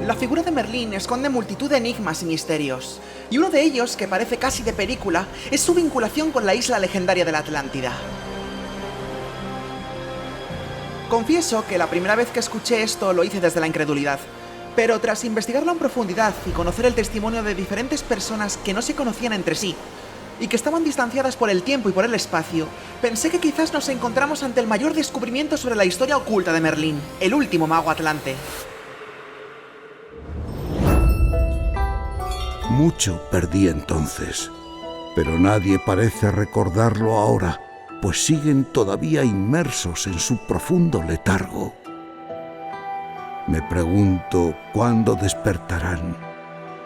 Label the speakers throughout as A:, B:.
A: La figura de Merlín esconde multitud de enigmas y misterios, y uno de ellos, que parece casi de película, es su vinculación con la isla legendaria de la Atlántida. Confieso que la primera vez que escuché esto lo hice desde la incredulidad, pero tras investigarlo en profundidad y conocer el testimonio de diferentes personas que no se conocían entre sí, y que estaban distanciadas por el tiempo y por el espacio, pensé que quizás nos encontramos ante el mayor descubrimiento sobre la historia oculta de Merlín, el último mago atlante.
B: Mucho perdí entonces, pero nadie parece recordarlo ahora, pues siguen todavía inmersos en su profundo letargo. Me pregunto cuándo despertarán,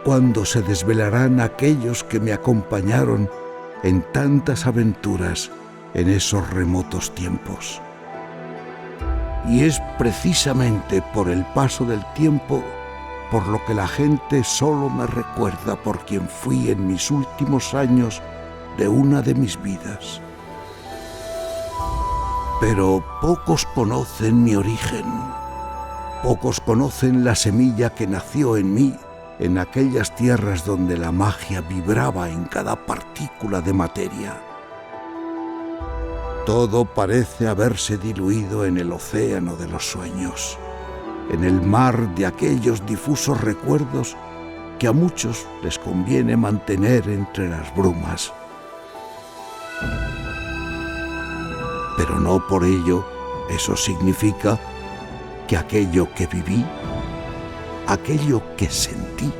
B: cuándo se desvelarán aquellos que me acompañaron en tantas aventuras en esos remotos tiempos. Y es precisamente por el paso del tiempo por lo que la gente solo me recuerda por quien fui en mis últimos años de una de mis vidas. Pero pocos conocen mi origen, pocos conocen la semilla que nació en mí, en aquellas tierras donde la magia vibraba en cada partícula de materia. Todo parece haberse diluido en el océano de los sueños, en el mar de aquellos difusos recuerdos que a muchos les conviene mantener entre las brumas. Pero no por ello eso significa que aquello que viví, aquello que sentí,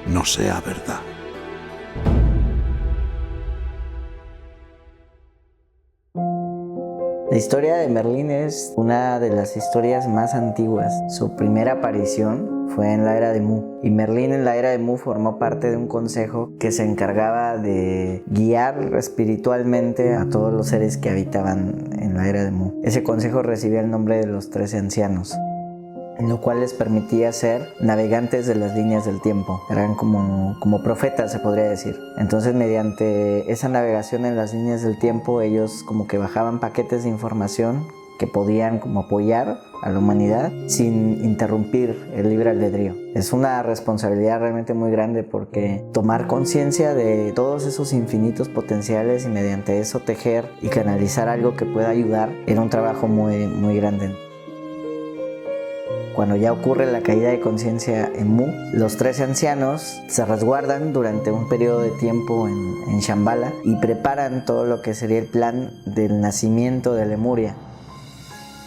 B: no sea verdad.
C: La historia de Merlín es una de las historias más antiguas. Su primera aparición fue en la era de Mu. Y Merlín en la era de Mu formó parte de un consejo que se encargaba de guiar espiritualmente a todos los seres que habitaban en la era de Mu. Ese consejo recibía el nombre de los 13 ancianos, lo cual les permitía ser navegantes de las líneas del tiempo. Eran como profetas, se podría decir. Entonces, mediante esa navegación en las líneas del tiempo, ellos como que bajaban paquetes de información que podían como apoyar a la humanidad sin interrumpir el libre albedrío. Es una responsabilidad realmente muy grande, porque tomar conciencia de todos esos infinitos potenciales y mediante eso tejer y canalizar algo que pueda ayudar era un trabajo muy, muy grande. Cuando ya ocurre la caída de conciencia en Mu, los 13 ancianos se resguardan durante un periodo de tiempo en Shambhala y preparan todo lo que sería el plan del nacimiento de Lemuria.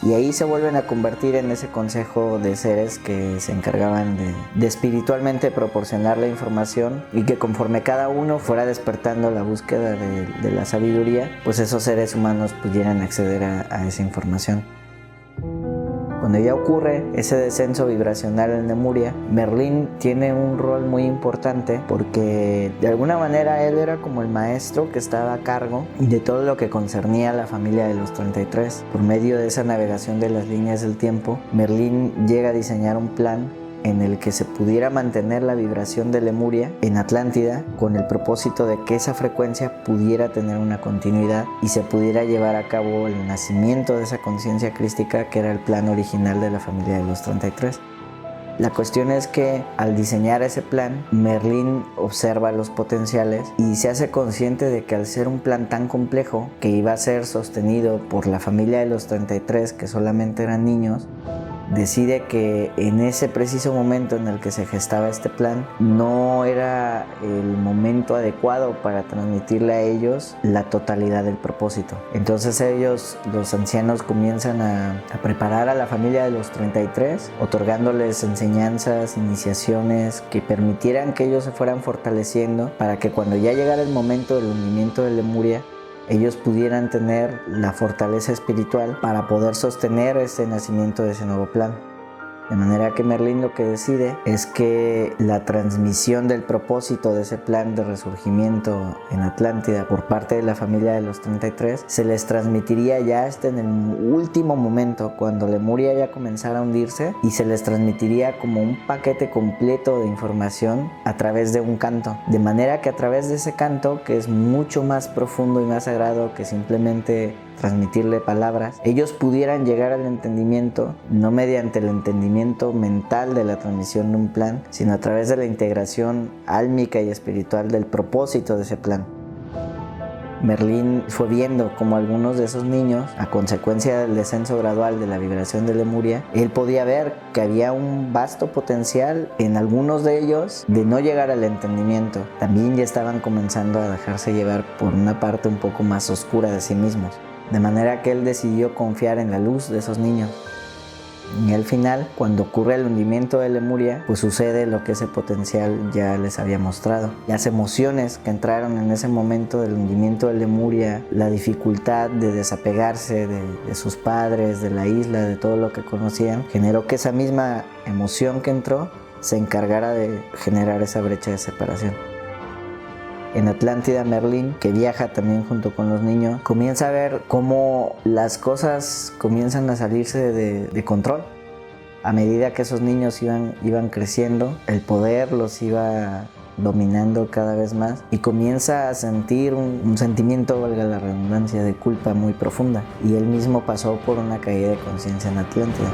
C: Y ahí se vuelven a convertir en ese consejo de seres que se encargaban de espiritualmente proporcionar la información, y que conforme cada uno fuera despertando la búsqueda de la sabiduría, pues esos seres humanos pudieran acceder a esa información. Cuando ya ocurre ese descenso vibracional en Lemuria, Merlín tiene un rol muy importante, porque de alguna manera él era como el maestro que estaba a cargo de todo lo que concernía a la familia de los 33. Por medio de esa navegación de las líneas del tiempo, Merlín llega a diseñar un plan en el que se pudiera mantener la vibración de Lemuria en Atlántida, con el propósito de que esa frecuencia pudiera tener una continuidad y se pudiera llevar a cabo el nacimiento de esa conciencia crística que era el plan original de la familia de los 33. La cuestión es que al diseñar ese plan, Merlín observa los potenciales y se hace consciente de que al ser un plan tan complejo, que iba a ser sostenido por la familia de los 33, que solamente eran niños, decide que en ese preciso momento en el que se gestaba este plan no era el momento adecuado para transmitirle a ellos la totalidad del propósito. Entonces ellos, los ancianos, comienzan a preparar a la familia de los 33, otorgándoles enseñanzas, iniciaciones que permitieran que ellos se fueran fortaleciendo, para que cuando ya llegara el momento del hundimiento de Lemuria, ellos pudieran tener la fortaleza espiritual para poder sostener ese nacimiento de ese nuevo plan. De manera que Merlín lo que decide es que la transmisión del propósito de ese plan de resurgimiento en Atlántida por parte de la familia de los 33 se les transmitiría ya hasta en el último momento, cuando Lemuria ya comenzara a hundirse, y se les transmitiría como un paquete completo de información a través de un canto. De manera que a través de ese canto, que es mucho más profundo y más sagrado que simplemente transmitirle palabras, ellos pudieran llegar al entendimiento, no mediante el entendimiento mental de la transmisión de un plan, sino a través de la integración álmica y espiritual del propósito de ese plan. Merlín fue viendo como algunos de esos niños, a consecuencia del descenso gradual de la vibración de Lemuria, él podía ver que había un vasto potencial en algunos de ellos de no llegar al entendimiento. También ya estaban comenzando a dejarse llevar por una parte un poco más oscura de sí mismos. De manera que él decidió confiar en la luz de esos niños. Y al final, cuando ocurre el hundimiento de Lemuria, pues sucede lo que ese potencial ya les había mostrado. Las emociones que entraron en ese momento del hundimiento de Lemuria, la dificultad de desapegarse de sus padres, de la isla, de todo lo que conocían, generó que esa misma emoción que entró se encargara de generar esa brecha de separación. En Atlántida, Merlín, que viaja también junto con los niños, comienza a ver cómo las cosas comienzan a salirse de control. A medida que esos niños iban creciendo, el poder los iba dominando cada vez más y comienza a sentir un sentimiento, valga la redundancia, de culpa muy profunda. Y él mismo pasó por una caída de conciencia en Atlántida.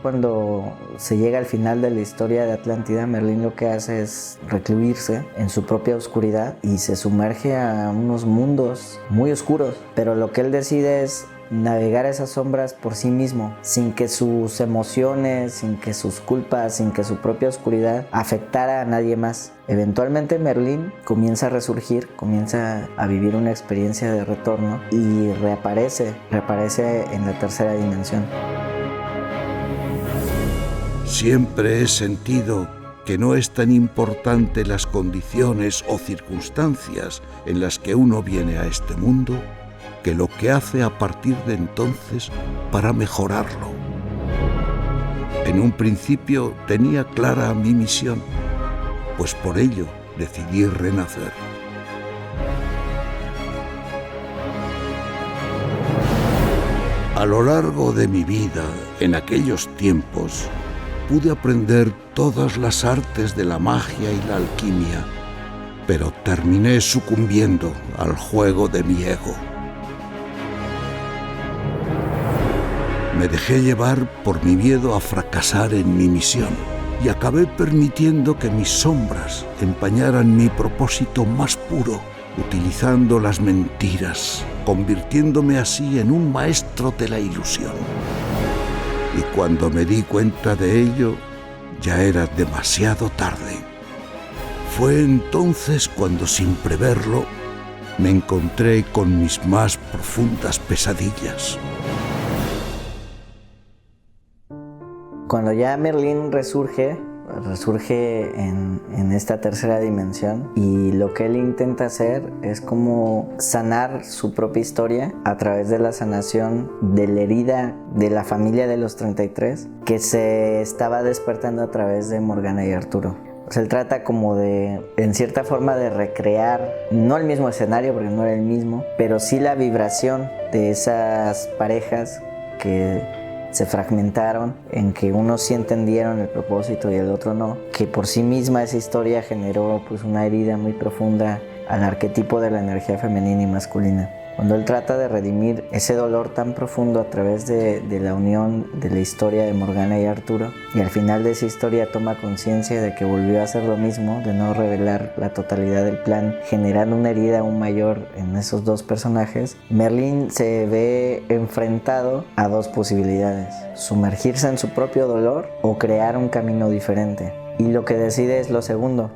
C: Cuando se llega al final de la historia de Atlántida, Merlín lo que hace es recluirse en su propia oscuridad y se sumerge a unos mundos muy oscuros. Pero lo que él decide es navegar esas sombras por sí mismo, sin que sus emociones, sin que sus culpas, sin que su propia oscuridad afectara a nadie más. Eventualmente Merlín comienza a resurgir, comienza a vivir una experiencia de retorno y reaparece en la tercera dimensión.
B: Siempre he sentido que no es tan importante las condiciones o circunstancias en las que uno viene a este mundo, que lo que hace a partir de entonces para mejorarlo. En un principio tenía clara mi misión, pues por ello decidí renacer. A lo largo de mi vida, en aquellos tiempos, pude aprender todas las artes de la magia y la alquimia, pero terminé sucumbiendo al juego de mi ego. Me dejé llevar por mi miedo a fracasar en mi misión y acabé permitiendo que mis sombras empañaran mi propósito más puro, utilizando las mentiras, convirtiéndome así en un maestro de la ilusión. Y cuando me di cuenta de ello, ya era demasiado tarde. Fue entonces cuando, sin preverlo, me encontré con mis más profundas pesadillas.
C: Cuando ya Merlín resurge en esta tercera dimensión, y lo que él intenta hacer es como sanar su propia historia a través de la sanación de la herida de la familia de los 33 que se estaba despertando a través de Morgana y Arturo. O sea, él trata como de, en cierta forma, de recrear, no el mismo escenario porque no era el mismo, pero sí la vibración de esas parejas que se fragmentaron, en que unos sí entendieron el propósito y el otro no, que por sí misma esa historia generó pues una herida muy profunda al arquetipo de la energía femenina y masculina. Cuando él trata de redimir ese dolor tan profundo a través de la unión de la historia de Morgana y Arturo, y al final de esa historia toma conciencia de que volvió a hacer lo mismo, de no revelar la totalidad del plan, generando una herida aún mayor en esos dos personajes, Merlín se ve enfrentado a dos posibilidades: sumergirse en su propio dolor o crear un camino diferente. Y lo que decide es lo segundo.